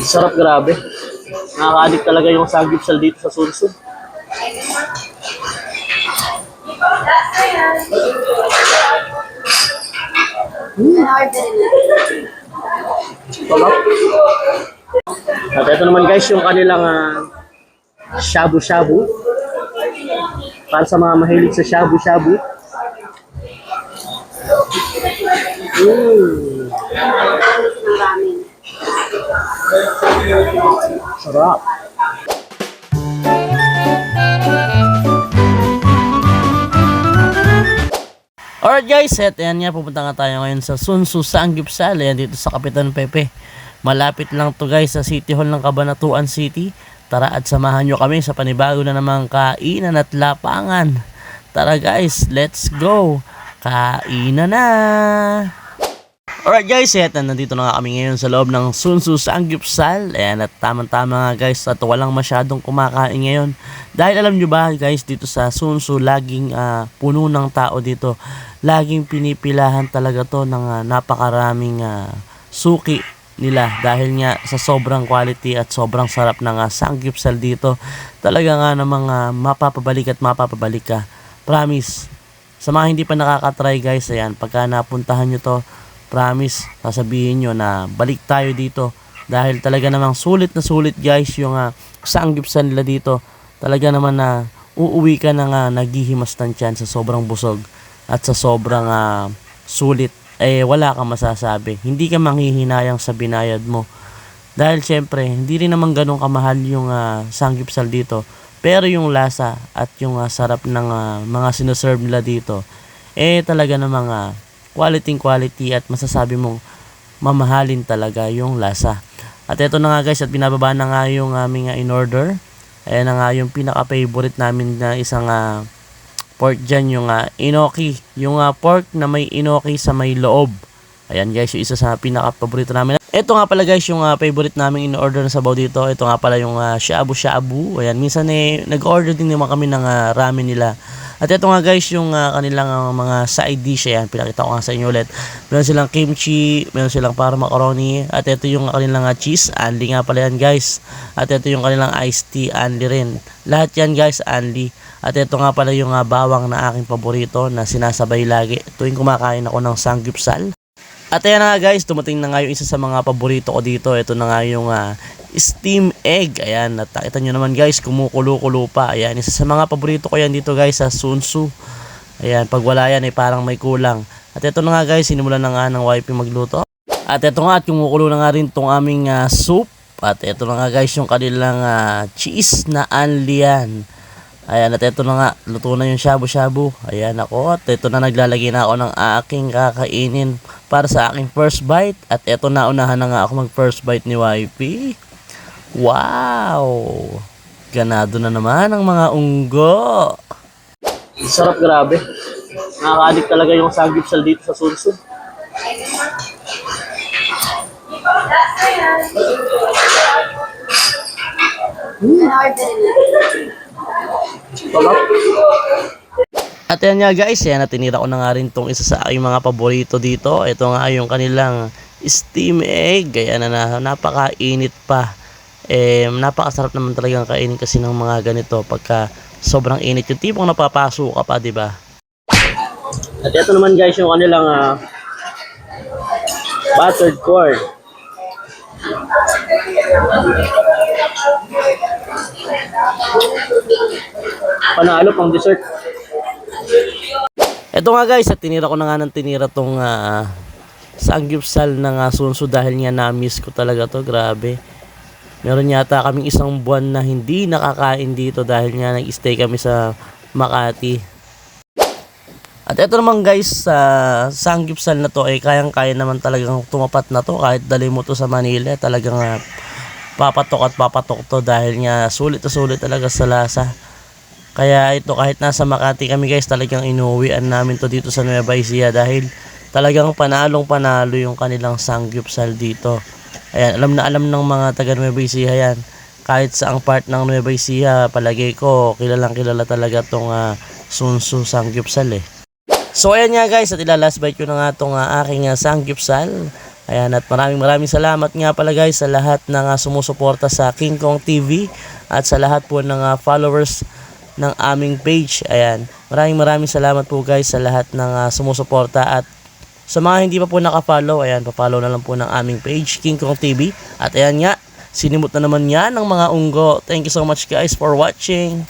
Sarap, grabe. Nakaka-addict talaga yung samgyupsal dito sa Sunsud. Sarap. At ito naman guys yung kanilang shabu-shabu. Para sa mga mahilig sa shabu-shabu. Sarap. Alright guys, ayan nga, pupunta nga tayo ngayon sa Sunsu Samgyupsal. Ayan dito sa Kapitan Pepe. Malapit lang to guys sa City Hall ng Cabanatuan City. Tara at samahan nyo kami sa panibago na namang kainan at lapangan. Tara guys, let's go! Kainan na! Alright guys, nandito na nga kami ngayon sa loob ng Sunsu Samgyupsal. Ayan, at tamang-tama nga guys, at walang masyadong kumakain ngayon. Dahil alam nyo ba guys, dito sa Sunsu, laging puno ng tao dito. Laging pinipilahan talaga to ng napakaraming suki nila. Dahil nga sa sobrang quality at sobrang sarap ng samgyupsal dito. Talaga nga namang mapapabalik at mapapabalik ka. Promise. Sa mga hindi pa nakakatry guys, ayan, pagka napuntahan nyo to, promise, sasabihin nyo na balik tayo dito. Dahil talaga namang sulit na sulit guys yung samgyupsal nila dito. Talaga naman na uuwi ka na naghihimastan tiyan sa sobrang busog at sa sobrang sulit. Wala kang masasabi. Hindi ka manghihinayang sa binayad mo. Dahil syempre, hindi rin naman ganun kamahal yung samgyupsal dito. Pero yung lasa at yung sarap ng mga sinoserve nila dito, talaga namang quality at masasabi mong mamahalin talaga yung lasa. At ito na nga guys, at binababa na nga yung aming in-order. Ayan na nga yung pinaka-favorite namin na isang pork dyan, yung inoki. Yung pork na may inoki sa may loob. Ayan guys, yung isa sa pinaka-paborito namin. Ito nga pala guys, yung favorite namin in-order na sabaw dito. Ito nga pala yung shabu-shabu. Ayan, minsan nag-order din naman kami ng ramen nila. At ito nga guys, yung kanilang mga side dish. Ayan, pinakita ko nga sa inyo ulit. Meron silang kimchi, meron silang para macaroni. At ito yung kanilang cheese, anli nga pala yan guys. At ito yung kanilang iced tea, anli rin. Lahat yan guys, anli. At ito nga pala yung bawang na aking paborito na sinasabay lagi tuwing kumakain ako ng samgyupsal. At ayan na nga guys, dumating na nga yung isa sa mga paborito ko dito. Ito na nga yung steam egg. Ayan, nakita nyo naman guys, kumukulo-kulo pa. Ayan, isa sa mga paborito ko yan dito guys sa Sunsu. Ayan, pag wala yan parang may kulang. At ito na nga guys, sinimulan na nga ng wifey magluto. At ito nga, at kumukulo na nga rin itong aming soup. At ito na nga guys, yung kanilang cheese na anli yan. Ayan, at ito na nga, luto na yung shabu-shabu. Ayan ako, at ito na naglalagay na ako ng aking kakainin para sa aking first bite. At ito na, unahan na nga ako mag first bite ni wifey. Wow! Ganado na naman ang mga unggo. Sarap, grabe. Nakaka-addict talaga yung samgyupsal dito sa Sunsud. At yan nga guys, yan, tinira ko na nga rin tong isa sa aking mga paborito dito. Ito nga yung kanilang steam egg. Ayan na, napakainit pa. Napakasarap naman talagang kainin kasi ng mga ganito pagka sobrang init. Yung tipong napapaso ka pa, diba? At ito naman guys yung kanilang buttered corn. Panalo pang dessert. Ito nga guys, at tinira ko na nga ng tinira tong samgyupsal ng Sunsu dahil nga na-miss ko talaga to. Grabe. Meron yata kaming isang buwan na hindi nakakain dito dahil nga nag-stay kami sa Makati. At ito naman guys, sa samgyupsal na to kayang-kaya naman talagang tumapat na to kahit dali mo to sa Manila. Talagang papatok at papatok to dahil nga sulit na sulit talaga sa lasa. Kaya ito, kahit nasa Makati kami guys, talagang inuwian namin to dito sa Nueva Ecija dahil talagang panalong panalo yung kanilang samgyupsal dito. Ayan, alam ng mga taga Nueva Ecija yan. Kahit sa ang part ng Nueva Ecija, palagay ko kilalang kilala talaga tong Sunsu Samgyupsal. So ayan nga guys, at ila last bite ko na nga tong aking samgyupsal. Ayan, at maraming salamat nga pala guys sa lahat ng sumusuporta sa King Kong TV at sa lahat po ng followers ng aming page. Ayan, maraming salamat po guys sa lahat ng sumusuporta, at sa mga hindi pa po nakafollow, ayan, pa-follow na lang po ng aming page, King Kong TV. At ayan nga, sinimot na naman yan ng mga unggo. Thank you so much guys for watching.